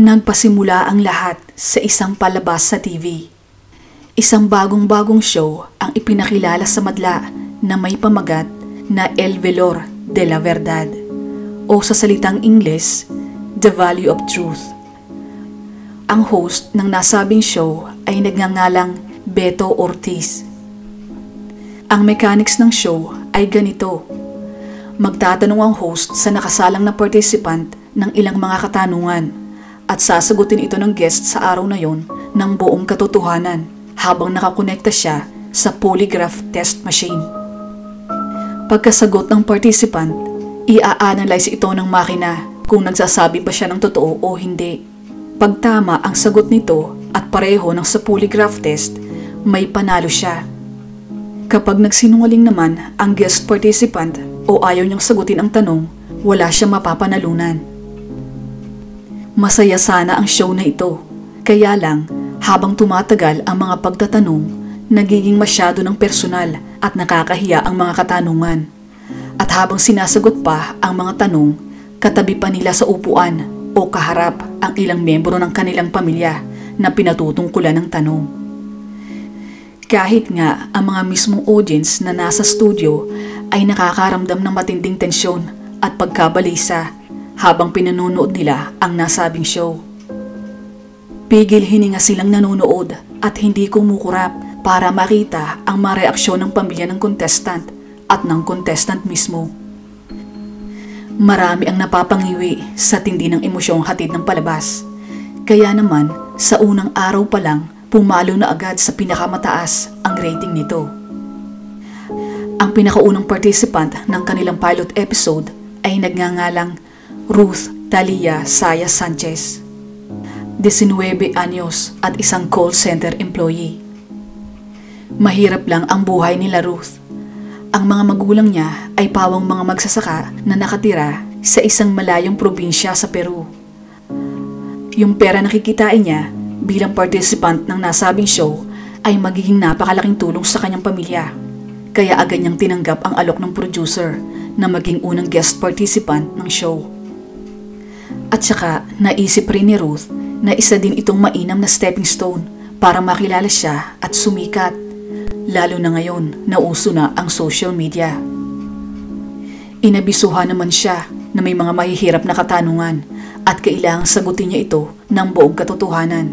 Nagpasimula ang lahat sa isang palabas sa TV. Isang bagong-bagong show ang ipinakilala sa madla na may pamagat na El Valor de la Verdad o sa salitang Ingles, The Value of Truth. Ang host ng nasabing show ay nagngangalang Beto Ortiz. Ang mechanics ng show ay ganito. Magtatanong ang host sa nakasalang na participant ng ilang mga katanungan at sasagutin ito ng guest sa araw na yon ng buong katotohanan habang nakakonekta siya sa polygraph test machine. Pagkasagot ng participant, i-a-analyze ito ng makina kung nagsasabi ba siya ng totoo o hindi. Pag tama ang sagot nito at pareho ng sa polygraph test, may panalo siya. Kapag nagsinungaling naman ang guest participant o ayaw niyang sagutin ang tanong, wala siyang mapapanalunan. Masaya sana ang show na ito, kaya lang habang tumatagal ang mga pagtatanong, nagiging masyado ng personal at nakakahiya ang mga katanungan. At habang sinasagot pa ang mga tanong, katabi pa nila sa upuan o kaharap ang ilang miyembro ng kanilang pamilya na pinatutungkulan ng tanong. Kahit nga ang mga mismong audience na nasa studio ay nakakaramdam ng matinding tensyon at pagkabalisa habang pinanonood nila ang nasabing show. Pigil hininga silang nanonood at hindi kumukurap para makita ang mga reaksyon ng pamilya ng contestant at ng contestant mismo. Marami ang napapangiwi sa tindi ng emosyong hatid ng palabas. Kaya naman, sa unang araw pa lang, pumalo na agad sa pinakamataas ang rating nito. Ang pinakaunang participant ng kanilang pilot episode ay nagngangalang Ruth Talia Saya Sanchez, 19 anyos at isang call center employee. Mahirap lang ang buhay nila Ruth. Ang mga magulang niya ay pawang mga magsasaka na nakatira sa isang malayong probinsya sa Peru. Yung pera na kikitain niya bilang participant ng nasabing show ay magiging napakalaking tulong sa kanyang pamilya. Kaya agad niyang tinanggap ang alok ng producer na maging unang guest participant ng show. At saka naisip rin ni Ruth na isa din itong mainam na stepping stone para makilala siya at sumikat, lalo na ngayon na uso na ang social media. Inabisuhan naman siya na may mga mahihirap na katanungan at kailangang sagutin niya ito ng buong katotohanan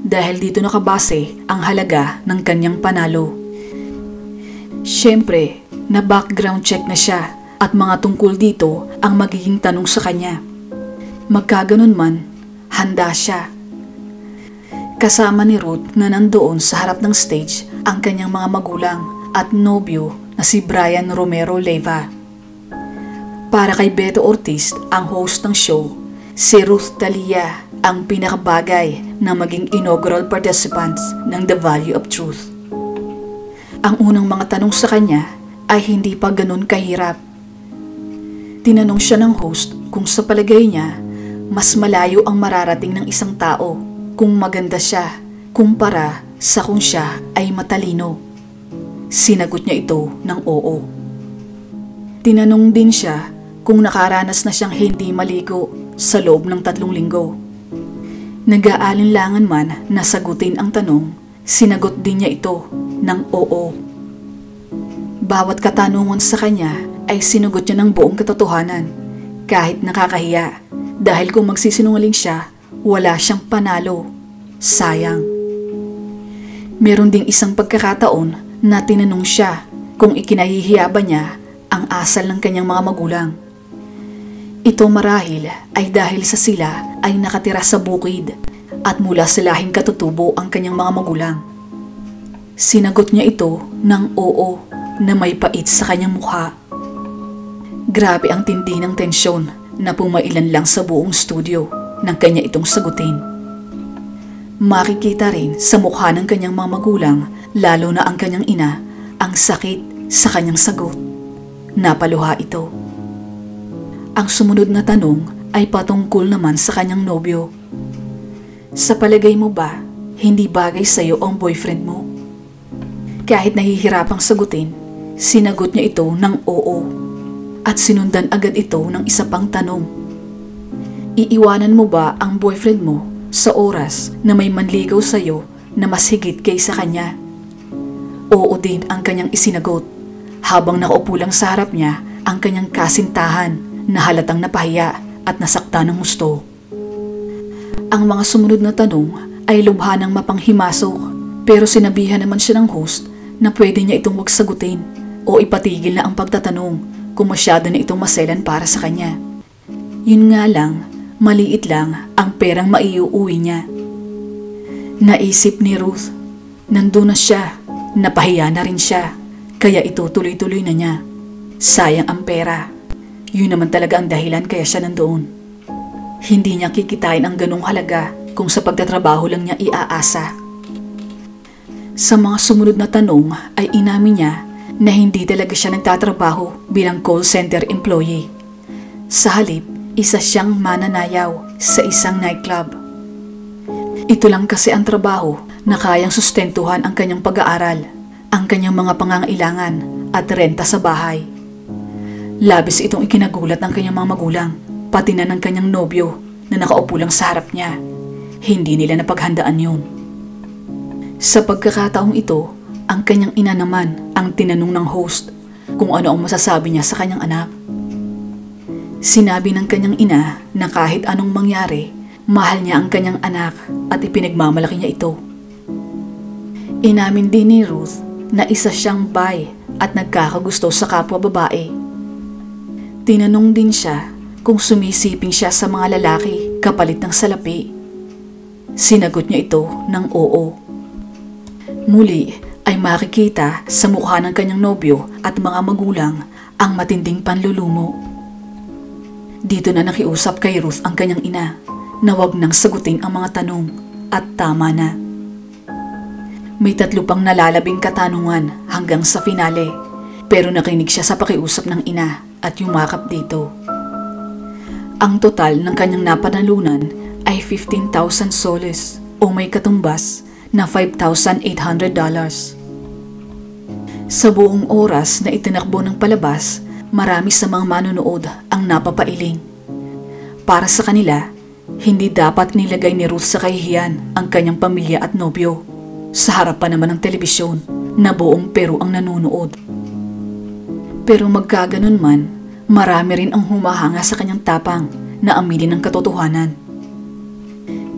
dahil dito nakabase ang halaga ng kanyang panalo. Siyempre, na background check na siya at mga tungkol dito ang magiging tanong sa kanya. Magkaganon man, handa siya. Kasama ni Ruth na nandoon sa harap ng stage ang kanyang mga magulang at nobyo na si Brian Romero Leyva. Para kay Beto Ortiz, ang host ng show, si Ruth Talia ang pinakabagay na maging inaugural participants ng The Value of Truth. Ang unang mga tanong sa kanya ay hindi pa ganun kahirap. Tinanong siya ng host kung sa palagay niya, mas malayo ang mararating ng isang tao kung maganda siya kumpara sa kung siya ay matalino. Sinagot niya ito ng oo. Tinanong din siya kung nakaranas na siyang hindi maligo sa loob ng 3 linggo. Nag-aalinlangan man na sagutin ang tanong, sinagot din niya ito ng oo. Bawat katanungan sa kanya ay sinugot niya ng buong katotohanan, kahit nakakahiya. Dahil kung magsisinungaling siya, wala siyang panalo. Sayang. Meron ding isang pagkakataon na tinanong siya kung ikinahihiya ba niya ang asal ng kanyang mga magulang. Ito marahil ay dahil sa sila ay nakatira sa bukid at mula sa lahing katutubo ang kanyang mga magulang. Sinagot niya ito ng oo na may pait sa kanyang mukha. Grabe ang tindi ng tensyon na pumailan lang sa buong studio ng kanya itong sagutin. Makikita rin sa mukha ng kanyang mga magulang, lalo na ang kanyang ina, ang sakit sa kanyang sagot. Napaluha ito. Ang sumunod na tanong ay patungkol naman sa kanyang nobyo. Sa palagay mo ba, hindi bagay sa'yo ang boyfriend mo? Kahit nahihirapang sagutin, sinagot niya ito ng oo. At sinundan agad ito ng isa pang tanong. Iiwanan mo ba ang boyfriend mo sa oras na may manligaw sa'yo na mas higit kaysa kanya? Oo din ang kanyang isinagot habang nakaupo lang sa harap niya ang kanyang kasintahan na halatang napahiya at nasakta ng husto. Ang mga sumunod na tanong ay lubha ng mapanghimasok, pero sinabihan naman siya ng host na pwede niya itong wag sagutin o ipatigil na ang pagtatanong kung masyado na itong maselan para sa kanya. Yun nga lang, maliit lang ang perang maiuuwi niya. Naisip ni Ruth, nandun na siya, napahiya na rin siya, kaya ito tuloy-tuloy na niya. Sayang ang pera. Yun naman talaga ang dahilan kaya siya nandoon. Hindi niya kikitain ang ganong halaga kung sa pagtatrabaho lang niya iaasa. Sa mga sumunod na tanong ay inamin niya na hindi talaga siya nagtatrabaho bilang call center employee. Sa halip, isa siyang mananayaw sa isang nightclub. Ito lang kasi ang trabaho na kayang sustentuhan ang kanyang pag-aaral, ang kanyang mga pangangailangan at renta sa bahay. Labis itong ikinagulat ng kanyang mga magulang, pati na ng kanyang nobyo na nakaupo lang sa harap niya. Hindi nila napaghandaan yun. Sa pagkakataong ito, ang kanyang ina naman ang tinanong ng host kung ano ang masasabi niya sa kanyang anak. Sinabi ng kanyang ina na kahit anong mangyari, mahal niya ang kanyang anak at ipinagmamalaki niya ito. Inamin din ni Ruth na isa siyang bi at nagkakagusto sa kapwa babae. Tinanong din siya kung sumisiping siya sa mga lalaki kapalit ng salapi. Sinagot niya ito ng oo. Muli ay makikita sa mukha ng kanyang nobyo at mga magulang ang matinding panlulumo. Dito na nakiusap kay Ruth ang kanyang ina na wag nang sagutin ang mga tanong at tama na. May 3 pang nalalabing katanungan hanggang sa finale, pero nakinig siya sa pakiusap ng ina at yumakap dito. Ang total ng kanyang napanalunan ay 15,000 soles o may katumbas na $5,800. Sa buong oras na itinakbo ng palabas, marami sa mga manonood ang napapailing. Para sa kanila, hindi dapat nilagay ni Ruth sa kahihiyan ang kanyang pamilya at nobyo. Sa harapan naman ng telebisyon na buong Peru ang nanonood. Pero magkaganon man, marami rin ang humahanga sa kanyang tapang na aminin ang katotohanan.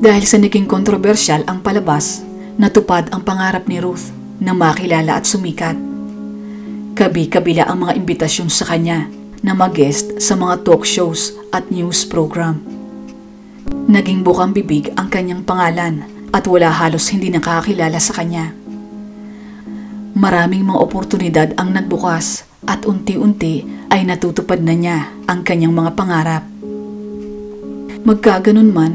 Dahil sa naging kontrobersyal ang palabas, natupad ang pangarap ni Ruth na makilala at sumikat. Kabi-kabila ang mga imbitasyon sa kanya na mag-guest sa mga talk shows at news program. Naging bukang bibig ang kanyang pangalan at wala halos hindi nakakakilala sa kanya. Maraming mga oportunidad ang nagbukas at unti-unti ay natutupad na niya ang kanyang mga pangarap. Magkaganon man,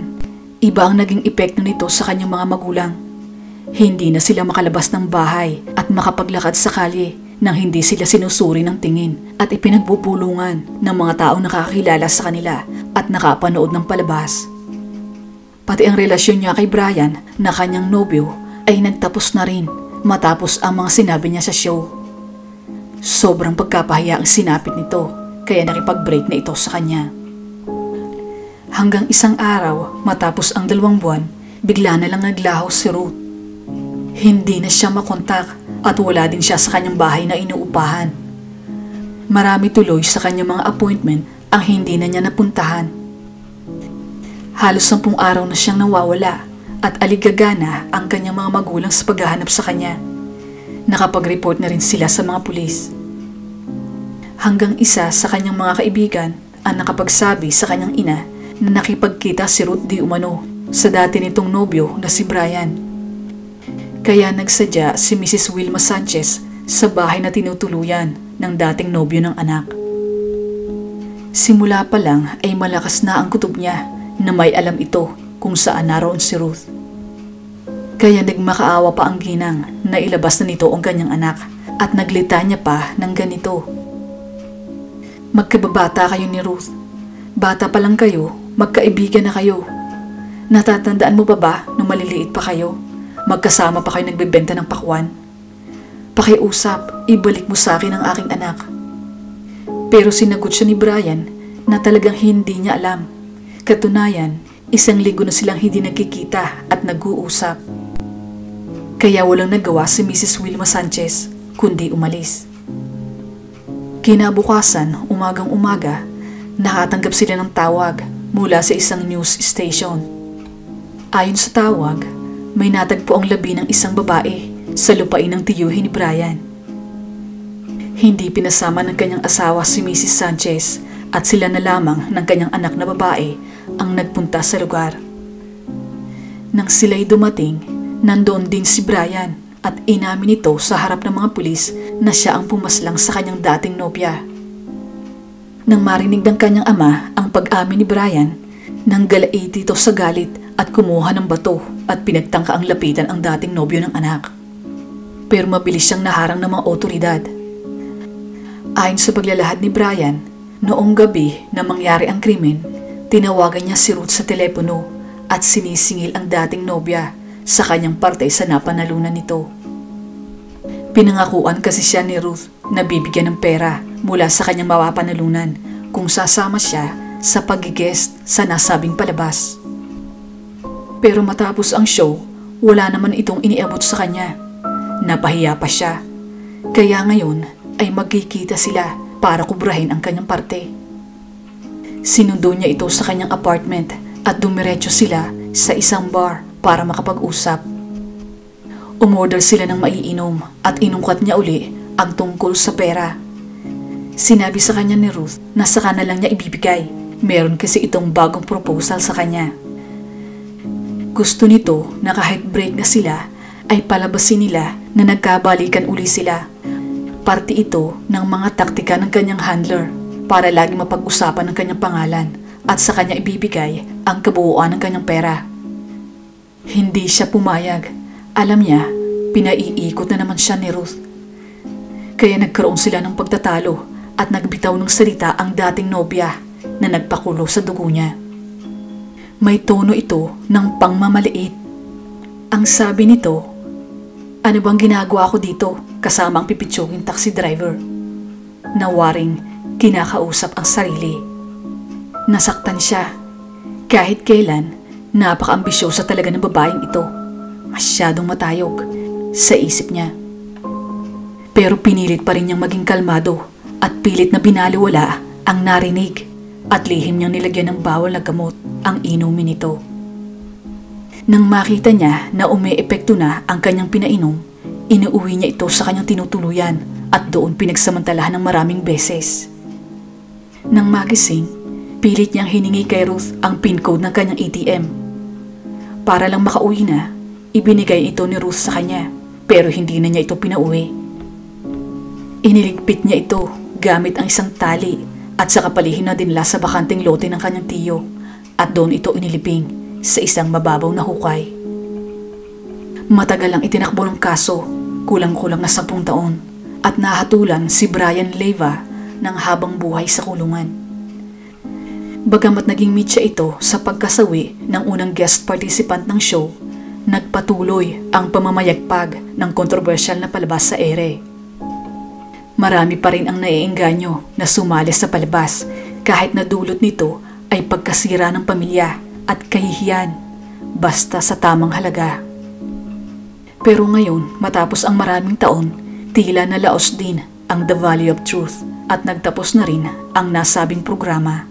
iba ang naging epekto nito sa kanyang mga magulang. Hindi na sila makalabas ng bahay at makapaglakad sa kalye nang hindi sila sinusuri ng tingin at ipinagbubulungan ng mga taong nakakilala sa kanila at nakapanood ng palabas. Pati ang relasyon niya kay Brian na kanyang nobyo ay nagtapos na rin matapos ang mga sinabi niya sa show. Sobrang pagkapahiya ang sinapit nito kaya nakipag-break na ito sa kanya. Hanggang isang araw matapos ang 2 buwan, bigla na lang naglaho si Ruth. Hindi na siya makontak at wala din siya sa kanyang bahay na inuupahan. Marami tuloy sa kanyang mga appointment ang hindi na niya napuntahan. Halos 10 araw na siyang nawawala at aligagana ang kanyang mga magulang sa paghahanap sa kanya. Nakapag-report na rin sila sa mga pulis. Hanggang isa sa kanyang mga kaibigan ang nakapagsabi sa kanyang ina na nakipagkita si Ruth di umano sa dati nitong nobyo na si Brian. Kaya nagsadya si Mrs. Wilma Sanchez sa bahay na tinutuluyan ng dating nobyo ng anak. Simula pa lang ay malakas na ang kutob niya na may alam ito kung saan naroon si Ruth. Kaya nagmakaawa pa ang ginang na ilabas na nito ang kanyang anak at naglita niya pa ng ganito. Magkababata kayo ni Ruth. Bata pa lang kayo, magkaibigan na kayo. Natatandaan mo ba nung maliliit pa kayo? Magkasama pa kayo nagbebenta ng pakwan. Pakiusap, ibalik mo sa akin ang aking anak. Pero sinagot siya ni Brian na talagang hindi niya alam. Katunayan, 1 linggo na silang hindi nagkikita at nag-uusap. Kaya walang nagawa si Mrs. Wilma Sanchez kundi umalis. Kinabukasan, umagang-umaga, nakatanggap sila ng tawag mula sa isang news station. Ayon sa tawag, may natagpo ang labi ng isang babae sa lupain ng tiyuhin ni Brian. Hindi pinasama ng kanyang asawa si Mrs. Sanchez at sila na lamang ng kanyang anak na babae ang nagpunta sa lugar. Nang sila'y dumating, nandoon din si Brian at inamin ito sa harap ng mga pulis na siya ang pumaslang sa kanyang dating nobya. Nang marinig ng kanyang ama ang pag-amin ni Brian, nanggalait ito sa galit at kumuha ng bato at pinagtangka ang lapitan ang dating nobyo ng anak. Pero mabilis siyang naharang ng mga otoridad. Ayon sa paglalahad ni Brian, noong gabi na mangyari ang krimen, tinawagan niya si Ruth sa telepono at sinisingil ang dating nobya sa kanyang parte sa napanalunan nito. Pinangakuan kasi siya ni Ruth na bibigyan ng pera mula sa kanyang mapapanalunan kung sasama siya sa pag-guest sa nasabing palabas. Pero matapos ang show, wala naman itong iniabot sa kanya. Napahiya pa siya. Kaya ngayon ay magkikita sila para kubrahin ang kanyang parte. Sinundo niya ito sa kanyang apartment at dumiretso sila sa isang bar para makapag-usap. Umorder sila ng maiinom at inungkat niya uli ang tungkol sa pera. Sinabi sa kanya ni Ruth na saka na lang niya ibibigay. Meron kasi itong bagong proposal sa kanya. Gusto nito na kahit break na sila ay palabasin nila na nagkabalikan uli sila. Parte ito ng mga taktika ng kanyang handler para lagi mapag-usapan ng kanyang pangalan at sa kanya ibibigay ang kabuuan ng kanyang pera. Hindi siya pumayag. Alam niya, pinaiikot na naman siya ni Ruth. Kaya nagkaroon sila ng pagtatalo at nagbitaw ng salita ang dating nobya na nagpakulo sa dugo niya. May tono ito ng pangmamaliit. Ang sabi nito, "Ano bang ginagawa ko dito kasama ang pipitsuging taxi driver?" Nawaring kinakausap ang sarili. Nasaktan siya. Kahit kailan, napaka-ambisyosa talaga ng babaeng ito. Masyadong matayog sa isip niya. Pero pinilit pa rin niyang maging kalmado at pilit na binaliwala ang narinig at lihim niyang nilagyan ng bawal na gamot ang inumin nito. Nang makita niya na umeepekto na ang kanyang pinainom, inuuwi niya ito sa kanyang tinutuluyan at doon pinagsamantalahan ng maraming beses. Nang magising, pilit niyang hiningi kay Ruth ang PIN code ng kanyang ATM. Para lang makauwi na, ibinigay ito ni Ruth sa kanya pero hindi na niya ito pinauwi. Iniligpit niya ito gamit ang isang tali at sa kapalihin na dinla sa bakanting lote ng kanyang tiyo at doon ito inilibing sa isang mababaw na hukay. Matagal ang itinakbo ng kaso, kulang-kulang na 10 taon at nahatulan si Brian Leyva ng habang buhay sa kulungan. Bagamat naging mitya ito sa pagkasawi ng unang guest participant ng show, nagpatuloy ang pamamayagpag ng kontrobersyal na palabas sa ere. Marami pa rin ang naiengganyo na sumali sa palabas kahit na dulot nito ay pagkasira ng pamilya at kahihiyan basta sa tamang halaga. Pero ngayon, matapos ang maraming taon, tila nalaos din ang The Valley of Truth at nagtapos na rin ang nasabing programa.